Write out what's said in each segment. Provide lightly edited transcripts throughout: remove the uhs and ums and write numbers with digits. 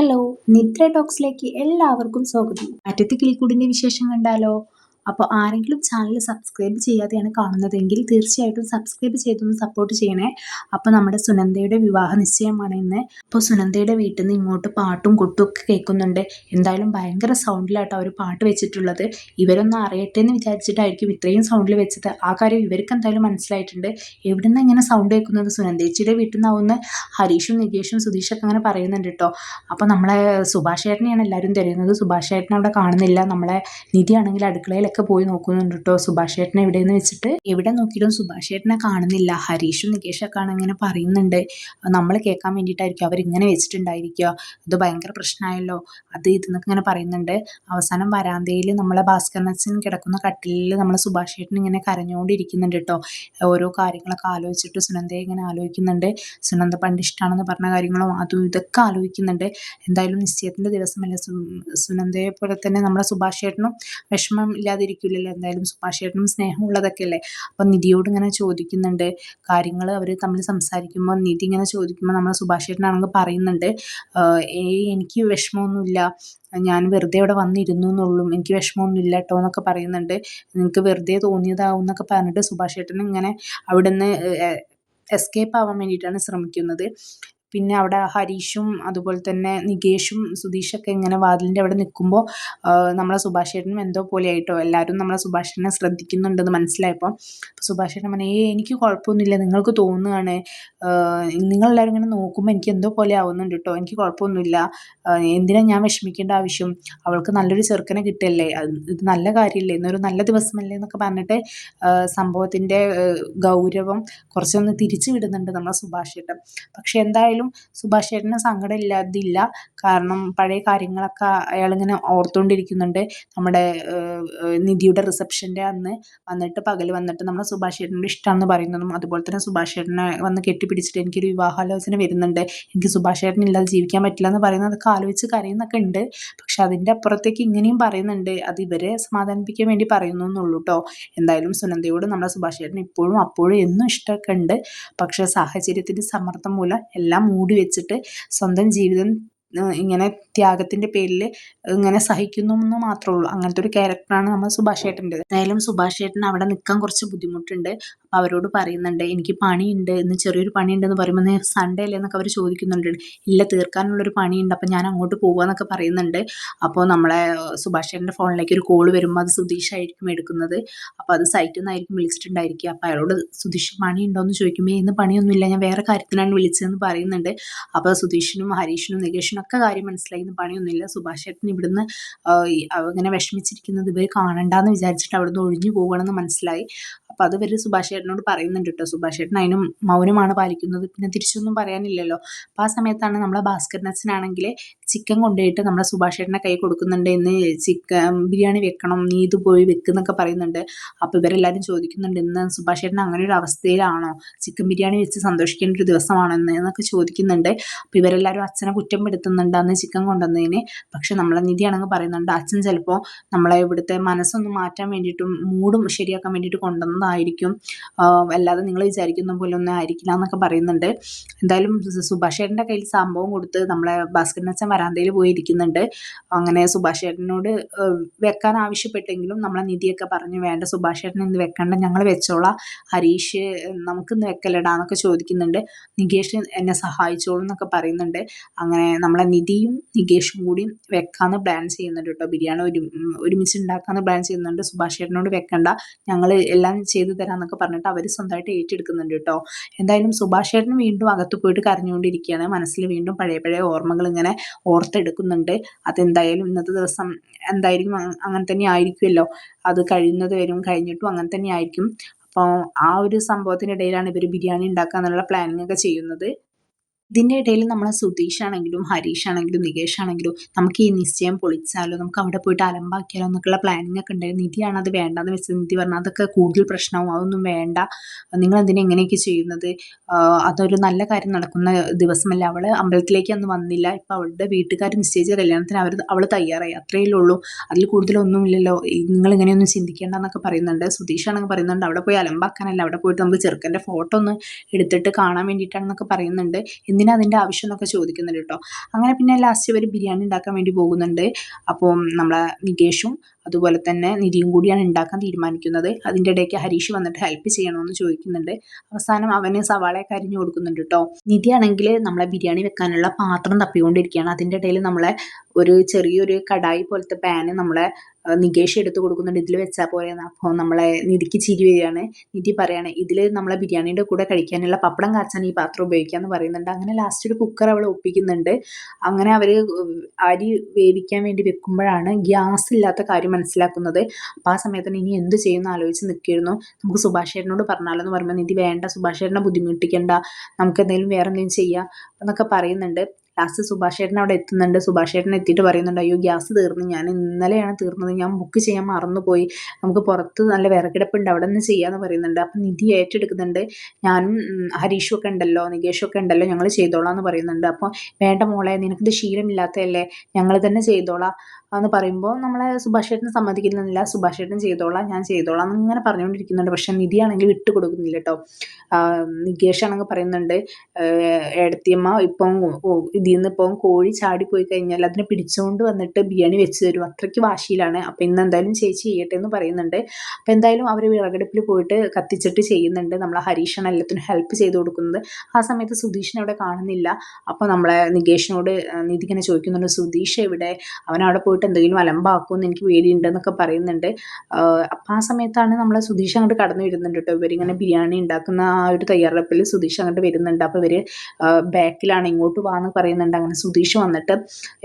Hello, നിദ്ര ടോക്സിലേക്ക് എല്ലാവർക്കും സ്വാഗതം. അറ്റത്ത് കിളിക്കൂടിന്റെ വിശേഷം കണ്ടാലോ? അപ്പോൾ ആരെങ്കിലും ചാനൽ സബ്സ്ക്രൈബ് ചെയ്യാതെയാണ് കാണുന്നതെങ്കിൽ തീർച്ചയായിട്ടും സബ്സ്ക്രൈബ് ചെയ്തൊന്ന് സപ്പോർട്ട് ചെയ്യണേ. അപ്പോൾ നമ്മുടെ സുനന്ദയുടെ വിവാഹ നിശ്ചയമാണ് ഇന്ന്. അപ്പോൾ സുനന്ദയുടെ വീട്ടിൽ നിന്ന് ഇങ്ങോട്ട് പാട്ടും കൊട്ടും ഒക്കെ കേൾക്കുന്നുണ്ട്. എന്തായാലും ഭയങ്കര സൗണ്ടിലാട്ടോ അവർ പാട്ട് വെച്ചിട്ടുള്ളത്. ഇവരൊന്നും അറിയട്ടെ എന്ന് വിചാരിച്ചിട്ടായിരിക്കും ഇത്രയും സൗണ്ടിൽ വെച്ചത്. ആ കാര്യം ഇവർക്ക് എന്തായാലും മനസ്സിലായിട്ടുണ്ട്. എവിടുന്ന ഇങ്ങനെ സൗണ്ട് കേൾക്കുന്നത്? സുനന്ദേച്ചിയുടെ വീട്ടിൽ നിന്നാവുന്ന ഹരീഷും നികേഷും സുധീഷൊക്കെ അങ്ങനെ പറയുന്നുണ്ട് കേട്ടോ. അപ്പോൾ നമ്മളെ സുഭാഷ് ഏട്ടനെയാണ് എല്ലാവരും തിരയുന്നത്. സുഭാഷ് ഏട്ടനെ അവിടെ കാണുന്നില്ല. നമ്മളെ നിധിയാണെങ്കിൽ അടുക്കളയിലൊക്കെ പോയി നോക്കുന്നുണ്ട് കേട്ടോ സുഭാഷ് ഏട്ടനെ എവിടെയെന്ന് വെച്ചിട്ട്. എവിടെ നോക്കിയിട്ടും സുഭാഷ് ഏട്ടനെ കാണുന്നില്ല. ഹരീഷും നികേഷൊക്കെ ഇങ്ങനെ പറയുന്നുണ്ട്. നമ്മൾ കേൾക്കാൻ വേണ്ടിയിട്ടായിരിക്കും അവരിങ്ങനെ വെച്ചിട്ടുണ്ടായിരിക്കുക. ഇത് ഭയങ്കര പ്രശ്നമായല്ലോ, അത് ഇതെന്നൊക്കെ ഇങ്ങനെ പറയുന്നുണ്ട്. അവസാനം വരാന്തയിൽ നമ്മളെ ഭാസ്കരനച്ഛൻ കിടക്കുന്ന കട്ടിലിൽ നമ്മളെ സുഭാഷ് ഏട്ടൻ ഇങ്ങനെ കരഞ്ഞുകൊണ്ടിരിക്കുന്നുണ്ട് കേട്ടോ. ഓരോ കാര്യങ്ങളൊക്കെ ആലോചിച്ചിട്ട് സുനന്ദയെ ഇങ്ങനെ ആലോചിക്കുന്നുണ്ട്. സുനന്ദ പണ്ട് ഇഷ്ടമാണെന്ന് പറഞ്ഞ കാര്യങ്ങളും അതും ഇതൊക്കെ ആലോചിക്കുന്നുണ്ട്. എന്തായാലും നിശ്ചയത്തിൻ്റെ ദിവസമല്ലേ, സുനന്ദയെ പോലെ തന്നെ നമ്മുടെ സുഭാഷ് ഏട്ടനും വിഷമം ഇല്ലാതിരിക്കില്ലല്ലോ. എന്തായാലും സുഭാഷ് ഏട്ടനും സ്നേഹമുള്ളതൊക്കെ അല്ലേ. അപ്പം നിധിയോട് ഇങ്ങനെ ചോദിക്കുന്നുണ്ട് കാര്യങ്ങൾ. അവർ തമ്മിൽ സംസാരിക്കുമ്പോൾ നിധി ഇങ്ങനെ ചോദിക്കുമ്പോൾ നമ്മളെ സുഭാഷ് ഏട്ടനാണെങ്കിൽ പറയുന്നുണ്ട്, എനിക്ക് വിഷമമൊന്നുമില്ല, ഞാൻ വെറുതെ ഇവിടെ വന്നിരുന്നു എന്നുള്ളൂ, എനിക്ക് വിഷമമൊന്നുമില്ല കേട്ടോ എന്നൊക്കെ പറയുന്നുണ്ട്. നിങ്ങൾക്ക് വെറുതെ തോന്നിയതാവും എന്നൊക്കെ പറഞ്ഞിട്ട് സുഭാഷ് ഏട്ടൻ ഇങ്ങനെ അവിടുന്ന് എസ്കേപ്പ് ആവാൻ വേണ്ടിയിട്ടാണ് ശ്രമിക്കുന്നത്. പിന്നെ അവിടെ ഹരീഷും അതുപോലെ തന്നെ നികേഷും സുധീഷൊക്കെ ഇങ്ങനെ വാതിലിൻ്റെ അവിടെ നിൽക്കുമ്പോൾ നമ്മളെ സുഭാഷ് ഏട്ടനും എന്തോ പോലെ ആയിട്ടോ. എല്ലാവരും നമ്മളെ സുഭാഷ് ഏട്ടനെ ശ്രദ്ധിക്കുന്നുണ്ടെന്ന് മനസ്സിലായപ്പോൾ സുഭാഷ് ഏട്ടൻ പറഞ്ഞു, എനിക്ക് കുഴപ്പമൊന്നുമില്ല, നിങ്ങൾക്ക് തോന്നുകയാണ്, നിങ്ങളെല്ലാവരും ഇങ്ങനെ നോക്കുമ്പോൾ എനിക്ക് എന്തോ പോലെ ആവുന്നുണ്ട് കേട്ടോ, എനിക്ക് കുഴപ്പമൊന്നുമില്ല, എന്തിനാ ഞാൻ വിഷമിക്കേണ്ട ആവശ്യം, അവൾക്ക് നല്ലൊരു ചെറുക്കനെ കിട്ടല്ലേ, ഇത് നല്ല കാര്യമല്ലേ, ഇന്നൊരു നല്ല ദിവസമല്ലേ എന്നൊക്കെ പറഞ്ഞിട്ട് സംഭവത്തിൻ്റെ ഗൗരവം കുറച്ചൊന്ന് തിരിച്ചു വിടുന്നുണ്ട് നമ്മളെ സുഭാഷ് ഏട്ടൻ. പക്ഷെ എന്തായാലും സുഭാഷ് ഏട്ടന് സങ്കടം ഇല്ലാതില്ല. കാരണം പഴയ കാര്യങ്ങളൊക്കെ അയാളിങ്ങനെ ഓർത്തുകൊണ്ടിരിക്കുന്നുണ്ട്. നമ്മുടെ നിധിയുടെ റിസപ്ഷൻ്റെ അന്ന് വന്നിട്ട് പകൽ വന്നിട്ട് നമ്മൾ സുഭാഷ് ഏട്ടനോട് ഇഷ്ടമാണെന്ന് പറയുന്നതും അതുപോലെ തന്നെ സുഭാഷ് ഏട്ടനെ വന്ന് കെട്ടിപ്പിടിച്ചിട്ട് എനിക്കൊരു വിവാഹാലോചന വരുന്നുണ്ട്, എനിക്ക് സുഭാഷ് ഏട്ടൻ ഇല്ലാതെ ജീവിക്കാൻ പറ്റില്ല എന്ന് പറയുന്നതൊക്കെ ആലോചിച്ച് കരയുന്നൊക്കെ ഉണ്ട്. പക്ഷെ അതിൻ്റെ അപ്പുറത്തേക്ക് ഇങ്ങനെയും പറയുന്നുണ്ട്. അത് ഇവരെ സമാധാനിപ്പിക്കാൻ വേണ്ടി പറയുന്നു എന്നുള്ളൂ കേട്ടോ. എന്തായാലും സുനന്ദയോട് നമ്മുടെ സുഭാഷ് ഏട്ടൻ ഇപ്പോഴും അപ്പോഴും എന്നും ഇഷ്ടമൊക്കെ ഉണ്ട്. പക്ഷേ സാഹചര്യത്തിൻ്റെ സമ്മർദ്ദം മൂലം എല്ലാം മൂടി വെച്ചിട്ട് സ്വന്തം ജീവിതം ഇങ്ങനെ ത്യാഗത്തിൻ്റെ പേരിൽ ഇങ്ങനെ സഹിക്കുന്നു എന്ന് മാത്രമേ ഉള്ളൂ. അങ്ങനത്തെ ഒരു ക്യാരക്ടറാണ് നമ്മൾ സുഭാഷ് ഏട്ടൻ്റെത്. എന്തായാലും സുഭാഷ് ഏട്ടൻ അവിടെ നിൽക്കാൻ കുറച്ച് ബുദ്ധിമുട്ടുണ്ട്. അപ്പോൾ അവരോട് പറയുന്നുണ്ട്, എനിക്ക് പണിയുണ്ട്, ഇന്ന് ചെറിയൊരു പണിയുണ്ടെന്ന് പറയുമ്പോൾ സൺഡേ അല്ലേ എന്നൊക്കെ അവർ ചോദിക്കുന്നുണ്ട്. ഇല്ല, തീർക്കാനുള്ളൊരു പണിയുണ്ട്, അപ്പോൾ ഞാൻ അങ്ങോട്ട് പോകുകയെന്നൊക്കെ പറയുന്നുണ്ട്. അപ്പോൾ നമ്മളെ സുഭാഷ് ഏട്ടൻ്റെ ഫോണിലേക്ക് ഒരു കോൾ വരുമ്പോൾ അത് സുധീഷായിരിക്കും എടുക്കുന്നത്. അപ്പോൾ അത് സൈറ്റിൽ നിന്നായിരിക്കും വിളിച്ചിട്ടുണ്ടായിരിക്കുക. അപ്പോൾ അയാളോട് സുധീഷ് പണിയുണ്ടോ എന്ന് ചോദിക്കുമ്പോൾ ഇന്ന് പണിയൊന്നുമില്ല, ഞാൻ വേറെ കാര്യത്തിനാണ് വിളിച്ചതെന്ന് പറയുന്നുണ്ട്. അപ്പോൾ സുധീഷിനും ഹരീഷിനും നികേഷിനും ഒക്കെ കാര്യം മനസ്സിലായി, ഇന്ന് പണിയൊന്നുമില്ല. സുഭാഷ് ഏട്ടൻ ഇവിടുന്ന് ഇങ്ങനെ വിഷമിച്ചിരിക്കുന്നത് ഇവർ കാണണ്ടെന്ന് വിചാരിച്ചിട്ട് അവിടുന്ന് ഒഴിഞ്ഞു പോവുകയാണെന്ന് മനസ്സിലായി. അപ്പോൾ അത് ഇവർ സുഭാഷ് ഏട്ടനോട് പറയുന്നുണ്ട് കേട്ടോ. സുഭാഷ് ഏട്ടൻ അതിനും മൗനമാണ് പാലിക്കുന്നത്. പിന്നെ തിരിച്ചൊന്നും പറയാനില്ലല്ലോ. അപ്പോൾ ആ സമയത്താണ് നമ്മളെ ഭാസ്കരനച്ഛനാണെങ്കിൽ ചിക്കൻ കൊണ്ടുപോയിട്ട് നമ്മളെ സുഭാഷ് ഏട്ടനെ കൈ കൊടുക്കുന്നുണ്ട്. ഇന്ന് ചിക്കൻ ബിരിയാണി വെക്കണം, നീ ഇത് പോയി വെക്കുന്നൊക്കെ പറയുന്നുണ്ട്. അപ്പോൾ ഇവരെല്ലാവരും ചോദിക്കുന്നുണ്ട്, ഇന്ന് സുഭാഷ് ഏട്ടൻ അങ്ങനെ ഒരു അവസ്ഥയിലാണോ, ചിക്കൻ ബിരിയാണി വെച്ച് സന്തോഷിക്കേണ്ട ഒരു ദിവസമാണോ ഇന്ന് എന്നൊക്കെ ചോദിക്കുന്നുണ്ട്. അപ്പോൾ ഇവരെല്ലാവരും അച്ഛനെ കുറ്റപ്പെടുത്തുന്നുണ്ട് അന്ന് ചിക്കൻ കൊണ്ടുവന്നതിന്. പക്ഷെ നമ്മളെ നിധിയാണെങ്കിൽ പറയുന്നുണ്ട്, അച്ഛൻ ചിലപ്പോൾ നമ്മളെ ഇവിടുത്തെ മനസ്സൊന്ന് മാറ്റാൻ വേണ്ടിയിട്ടും മൂഡും ശരിയാക്കാൻ വേണ്ടിയിട്ട് കൊണ്ടുവന്നതായിരിക്കും, അല്ലാതെ നിങ്ങൾ വിചാരിക്കുന്ന പോലെ ഒന്നും ആയിരിക്കില്ല എന്നൊക്കെ പറയുന്നുണ്ട്. എന്തായാലും സുഭാഷ് ഏട്ടൻ്റെ കയ്യിൽ സംഭവം കൊടുത്ത് നമ്മളെ ഭാസ്കരനച്ഛൻ വരാന്തയിൽ പോയി ഇരിക്കുന്നുണ്ട്. അങ്ങനെ സുഭാഷ് ഏട്ടനോട് വെക്കാൻ ആവശ്യപ്പെട്ടെങ്കിലും നമ്മളെ നിധിയൊക്കെ പറഞ്ഞു, വേണ്ട സുഭാഷ് ഏട്ടൻ ഇന്ന് വെക്കണ്ട, ഞങ്ങൾ വെച്ചോളാം, ഹരീഷ് നമുക്കിന്ന് വെക്കലടാ എന്നൊക്കെ ചോദിക്കുന്നുണ്ട്. നികേഷ് എന്നെ സഹായിച്ചോളൂ എന്നൊക്കെ പറയുന്നുണ്ട്. അങ്ങനെ നമ്മളെ നിധിയും നികേഷും കൂടി വെക്കാമെന്ന് പ്ലാൻ ചെയ്യുന്നുണ്ട് കേട്ടോ. ബിരിയാണി ഒരുമിച്ച് ഉണ്ടാക്കാമെന്ന് പ്ലാൻ ചെയ്യുന്നുണ്ട്. സുഭാഷ് ഏട്ടനോട് വെക്കണ്ട, ഞങ്ങൾ എല്ലാം ചെയ്തു തരാമെന്നൊക്കെ പറഞ്ഞിട്ട് അവർ സ്വന്തമായിട്ട് ഏറ്റെടുക്കുന്നുണ്ട് കേട്ടോ. എന്തായാലും സുഭാഷ് ഏട്ടൻ വീണ്ടും അകത്ത് പോയിട്ട് കരഞ്ഞുകൊണ്ടിരിക്കുകയാണ്. മനസ്സിൽ വീണ്ടും പഴയ പഴയ ഓർമ്മകൾ ഇങ്ങനെ ഓർത്തെടുക്കുന്നുണ്ട്. അതെന്തായാലും ഇന്നത്തെ ദിവസം എന്തായിരിക്കും, അങ്ങനെ തന്നെ ആയിരിക്കുമല്ലോ, അത് കഴിയുന്നത് വരും, കഴിഞ്ഞിട്ടും അങ്ങനെ തന്നെ ആയിരിക്കും. അപ്പോൾ ആ ഒരു സംഭവത്തിനിടയിലാണ് ഇവർ ബിരിയാണി ഉണ്ടാക്കുക എന്നുള്ള പ്ലാനിങ് ഒക്കെ ചെയ്യുന്നത്. ഇതിൻ്റെ ഇടയിൽ നമ്മളെ സുധീഷാണെങ്കിലും ഹരീഷാണെങ്കിലും നികേഷാണെങ്കിലും നമുക്ക് ഈ നിശ്ചയം പൊളിച്ചാലോ, നമുക്ക് അവിടെ പോയിട്ട് അലമ്പാക്കിയാലോ എന്നൊക്കെയുള്ള പ്ലാനിങ് ഒക്കെ ഉണ്ടായിരുന്നു. നിധിയാണ് അത് വേണ്ടാന്ന് വെച്ചത്. നിധി പറഞ്ഞാൽ അതൊക്കെ കൂടുതൽ പ്രശ്നമാവും, അതൊന്നും വേണ്ട, നിങ്ങൾ എന്തിനാ ഇങ്ങനെയൊക്കെ ചെയ്യുന്നത്, അതൊരു നല്ല കാര്യം നടക്കുന്ന ദിവസമല്ല, അവൾ അമ്പലത്തിലേക്ക് അന്ന് വന്നില്ല, ഇപ്പം അവളുടെ വീട്ടുകാർ നിശ്ചയിച്ച കല്യാണത്തിന് അവൾ തയ്യാറായി, അത്രയേ ഉള്ളൂ, അതിൽ കൂടുതലൊന്നുമില്ലല്ലോ, നിങ്ങൾ ഇങ്ങനെയൊന്നും ചിന്തിക്കേണ്ട എന്നൊക്കെ പറയുന്നുണ്ട്. സുധീഷാണെങ്കിൽ പറയുന്നുണ്ട്, അവിടെ പോയി അലമ്പാക്കാനല്ല, അവിടെ പോയിട്ട് നമുക്ക് ചെറുക്കൻ്റെ ഫോട്ടോ ഒന്ന് എടുത്തിട്ട് കാണാൻ വേണ്ടിയിട്ടാണെന്നൊക്കെ പറയുന്നുണ്ട്. എന്തിനാ അതിൻ്റെ ആവശ്യം എന്നൊക്കെ ചോദിക്കുന്നുണ്ട് കേട്ടോ. അങ്ങനെ പിന്നെ ലാസ്റ്റ് ഇവർ ബിരിയാണി ഉണ്ടാക്കാൻ വേണ്ടി പോകുന്നുണ്ട്. അപ്പോൾ നമ്മളെ നികേഷും അതുപോലെ തന്നെ നിധിയും കൂടിയാണ് ഉണ്ടാക്കാൻ തീരുമാനിക്കുന്നത്. അതിൻ്റെ ഇടയ്ക്ക് ഹരീഷ് വന്നിട്ട് ഹെൽപ്പ് ചെയ്യണമെന്ന് ചോദിക്കുന്നുണ്ട്. അവസാനം അവന് സവാളയൊക്കെ അരിഞ്ഞു കൊടുക്കുന്നുണ്ട് കേട്ടോ. നിധിയാണെങ്കിൽ നമ്മളെ ബിരിയാണി വെക്കാനുള്ള പാത്രം തപ്പിക്കൊണ്ടിരിക്കുകയാണ്. അതിൻ്റെ ഇടയിൽ നമ്മളെ ഒരു ചെറിയൊരു കടായി പോലത്തെ പാന് നമ്മളെ നികേഷ് എടുത്ത് കൊടുക്കുന്നുണ്ട്. ഇതിൽ വെച്ചാൽ പോലെയെന്ന്. അപ്പോൾ നമ്മളെ നിധിക്ക് ചിരി വരികയാണ്. നിധി പറയാണ് ഇതിൽ നമ്മളെ ബിരിയാണീൻ്റെ കൂടെ കഴിക്കാനുള്ള പപ്പടം കാച്ചാൻ ഈ പാത്രം ഉപയോഗിക്കാമെന്ന് പറയുന്നുണ്ട്. അങ്ങനെ ലാസ്റ്റ് ഒരു കുക്കർ അവൾ ഒപ്പിക്കുന്നുണ്ട്. അങ്ങനെ അവർ അരി വേവിക്കാൻ വേണ്ടി വെക്കുമ്പോഴാണ് ഗ്യാസ് ഇല്ലാത്ത കാര്യം മനസ്സിലാക്കുന്നത്. അപ്പോൾ ആ സമയത്ത് ഇനി എന്ത് ചെയ്യുമെന്ന് ആലോചിച്ച് നിൽക്കുകയായിരുന്നു. നമുക്ക് സുഭാഷ് ചേട്ടനോട് പറഞ്ഞാലോ എന്ന് പറയുമ്പോൾ നിധി വേണ്ട, സുഭാഷ് ചേട്ടനെ ബുദ്ധിമുട്ടിക്കണ്ട, നമുക്ക് എന്തെങ്കിലും വേറെ എന്തെങ്കിലും ചെയ്യാം എന്നൊക്കെ പറയുന്നുണ്ട്. ലാസ്റ്റ് സുഭാഷ് ചേട്ടൻ അവിടെ എത്തുന്നുണ്ട്. സുഭാഷ് ചേട്ടൻ എത്തിയിട്ട് പറയുന്നുണ്ട് അയ്യോ ഗ്യാസ് തീർന്നു, ഞാൻ ഇന്നലെയാണ് തീർന്നത്, ഞാൻ ബുക്ക് ചെയ്യാൻ മറന്നുപോയി, നമുക്ക് പുറത്ത് നല്ല വിറകിടപ്പുണ്ട് അവിടെ നിന്ന് ചെയ്യാമെന്ന് പറയുന്നുണ്ട്. അപ്പം നിധി ഏറ്റെടുക്കുന്നുണ്ട്. ഞാനും ഹരീഷും ഒക്കെ ഉണ്ടല്ലോ, നികേഷും ഒക്കെ ഉണ്ടല്ലോ, ഞങ്ങൾ ചെയ്തോളാം എന്ന് പറയുന്നുണ്ട്. അപ്പോൾ വേണ്ട മോളെ, നിനക്കിത് ശീലമില്ലാത്തതല്ലേ, ഞങ്ങൾ തന്നെ ചെയ്തോളാം എന്ന് പറയുമ്പോൾ നമ്മളെ സുഭാഷ് ചേട്ടൻ സമ്മതിക്കുന്നില്ല. സുഭാഷ് ചേട്ടൻ ചെയ്തോളാം, ഞാൻ ചെയ്തോളാം എന്നിങ്ങനെ പറഞ്ഞുകൊണ്ടിരിക്കുന്നുണ്ട്. പക്ഷേ നിധിയാണെങ്കിൽ വിട്ടു കൊടുക്കുന്നില്ല കേട്ടോ. നികേഷ് ആണെങ്കിൽ പറയുന്നുണ്ട് ഏടത്തിയമ്മ ഇപ്പം ഇതിൽ നിന്ന് ഇപ്പം കോഴി ചാടിപ്പോയി കഴിഞ്ഞാൽ അതിനെ പിടിച്ചുകൊണ്ട് വന്നിട്ട് ബിരിയാണി വെച്ച് തരും, അത്രയ്ക്ക് വാശിയിലാണ്, അപ്പം ഇന്ന് എന്തായാലും ചേച്ചി ചെയ്യട്ടെ എന്ന് പറയുന്നുണ്ട്. അപ്പം എന്തായാലും അവർ വിറകടുപ്പിൽ പോയിട്ട് കത്തിച്ചിട്ട് ചെയ്യുന്നുണ്ട്. നമ്മളെ ഹരീഷാണ് എല്ലാത്തിനും ഹെൽപ്പ് ചെയ്ത് കൊടുക്കുന്നത്. ആ സമയത്ത് സുധീഷിനെ അവിടെ കാണുന്നില്ല. അപ്പോൾ നമ്മളെ നികേഷിനോട് നിധി ഇങ്ങനെ ചോദിക്കുന്നുണ്ട് സുധീഷ് എവിടെ, അവനവിടെ പോയിട്ട് എന്തെങ്കിലും അലമ്പാക്കുമെന്ന് എനിക്ക് പേടിയുണ്ട് എന്നൊക്കെ പറയുന്നുണ്ട്. അപ്പം ആ സമയത്താണ് നമ്മളെ സുധീഷ് അങ്ങോട്ട് കടന്നു വരുന്നുണ്ട് കേട്ടോ. ഇവരിങ്ങനെ ബിരിയാണി ഉണ്ടാക്കുന്ന ആ ഒരു തയ്യാറെടുപ്പിൽ സുധീഷ് അങ്ങോട്ട് വരുന്നുണ്ട്. അപ്പോൾ ഇവർ ബാക്കിലാണ്, ഇങ്ങോട്ട് വാന്ന് പറയുന്നുണ്ട്. അങ്ങനെ സുധീഷ് വന്നിട്ട്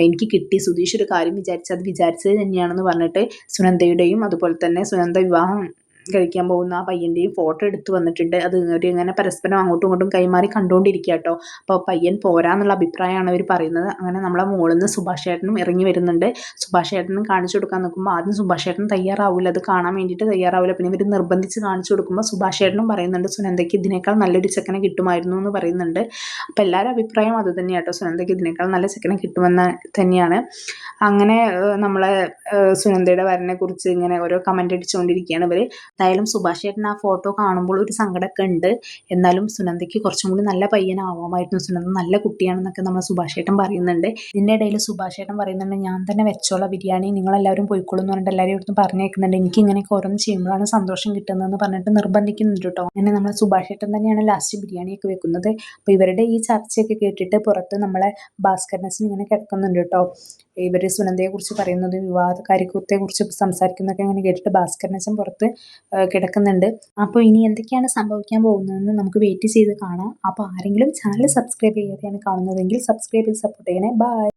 എനിക്ക് കിട്ടി, സുധീഷ് ഒരു കാര്യം വിചാരിച്ചത് വിചാരിച്ചത് തന്നെയാണെന്ന് പറഞ്ഞിട്ട് സുനന്ദയുടെയും അതുപോലെ തന്നെ സുനന്ദ വിവാഹം കഴിക്കാൻ പോകുന്ന ആ പയ്യൻ്റെയും ഫോട്ടോ എടുത്ത് വന്നിട്ടുണ്ട്. അത് ഇങ്ങനെ പരസ്പരം അങ്ങോട്ടും ഇങ്ങോട്ടും കൈമാറി കണ്ടുകൊണ്ടിരിക്കുക കേട്ടോ. അപ്പോൾ പയ്യൻ പോരാന്നുള്ള അഭിപ്രായമാണ് അവർ പറയുന്നത്. അങ്ങനെ നമ്മളെ മുകളിൽ നിന്ന് സുഭാഷ് ചേട്ടനും ഇറങ്ങി വരുന്നുണ്ട്. സുഭാഷ് ചേട്ടനും കാണിച്ചു കൊടുക്കാൻ നിൽക്കുമ്പോൾ ആദ്യം സുഭാഷ് ചേട്ടൻ തയ്യാറാവില്ല, അത് കാണാൻ വേണ്ടിയിട്ട് തയ്യാറാവില്ല. പിന്നെ ഇവർ നിർബന്ധിച്ച് കാണിച്ചു കൊടുക്കുമ്പോൾ സുഭാഷ് ചേട്ടനും പറയുന്നുണ്ട് സുനന്ദയ്ക്ക് ഇതിനേക്കാൾ നല്ലൊരു ചെക്കനെ കിട്ടുമായിരുന്നു എന്ന് പറയുന്നുണ്ട്. അപ്പോൾ എല്ലാവരും അഭിപ്രായം അത് തന്നെയാണ് കേട്ടോ, സുനന്ദയ്ക്ക് ഇതിനേക്കാൾ നല്ല ചെക്കനെ കിട്ടുമെന്ന് തന്നെയാണ്. അങ്ങനെ നമ്മളെ സുനന്ദയുടെ വരനെ കുറിച്ച് ഇങ്ങനെ ഓരോ കമൻ്റ് അടിച്ചുകൊണ്ടിരിക്കുകയാണ് ഇവർ. എന്തായാലും സുഭാഷ് ചേട്ടൻ ആ ഫോട്ടോ കാണുമ്പോൾ ഒരു സങ്കടമൊക്കെ ഉണ്ട്. എന്നാലും സുനന്ദയ്ക്ക് കുറച്ചും കൂടി നല്ല പയ്യനാവാമായിരുന്നു, സുനന്ദ നല്ല കുട്ടിയാണെന്നൊക്കെ നമ്മൾ സുഭാഷ് ചേട്ടൻ പറയുന്നുണ്ട്. ഇതിൻ്റെ ഇടയിൽ സുഭാഷ് ചേട്ടൻ പറയുന്നുണ്ട് ഞാൻ തന്നെ വെച്ചോളാം ബിരിയാണി, നിങ്ങളെല്ലാവരും പോയിക്കോളും എന്ന് പറഞ്ഞിട്ട് എല്ലാവരും ഇവിടുന്ന് പറഞ്ഞേക്കുന്നുണ്ട്. എനിക്ക് ഇങ്ങനെയൊക്കെ ഓരോന്ന് ചെയ്യുമ്പോഴാണ് സന്തോഷം കിട്ടുന്നതെന്ന് പറഞ്ഞിട്ട് നിർബന്ധിക്കുന്നുണ്ട് കേട്ടോ. അങ്ങനെ നമ്മളെ സുഭാഷ് ചേട്ടൻ തന്നെയാണ് ലാസ്റ്റ് ബിരിയാണിയൊക്കെ വെക്കുന്നത്. അപ്പോൾ ഇവരുടെ ഈ ചർച്ചയൊക്കെ കേട്ടിട്ട് പുറത്ത് നമ്മളെ ഭാസ്കരനച്ഛൻ ഇങ്ങനെ കിടക്കുന്നുണ്ട് കേട്ടോ. ഇവർ സുനന്ദയെക്കുറിച്ച് പറയുന്നത് വിവാഹ കാര്യത്തെക്കുറിച്ച് സംസാരിക്കുന്നതൊക്കെ ഇങ്ങനെ കേട്ടിട്ട് ഭാസ്കരനച്ഛൻ പുറത്ത് കിടക്കുന്നുണ്ട്. അപ്പോൾ ഇനി എന്തൊക്കെയാണ് സംഭവിക്കാൻ പോകുന്നതെന്ന് നമുക്ക് വെയിറ്റ് ചെയ്ത് കാണാം. അപ്പോൾ ആരെങ്കിലും ചാനൽ സബ്സ്ക്രൈബ് ചെയ്യാതെയാണ് കാണുന്നതെങ്കിൽ സബ്സ്ക്രൈബ് ചെയ്ത് സപ്പോർട്ട് ചെയ്യണേ. ബൈ.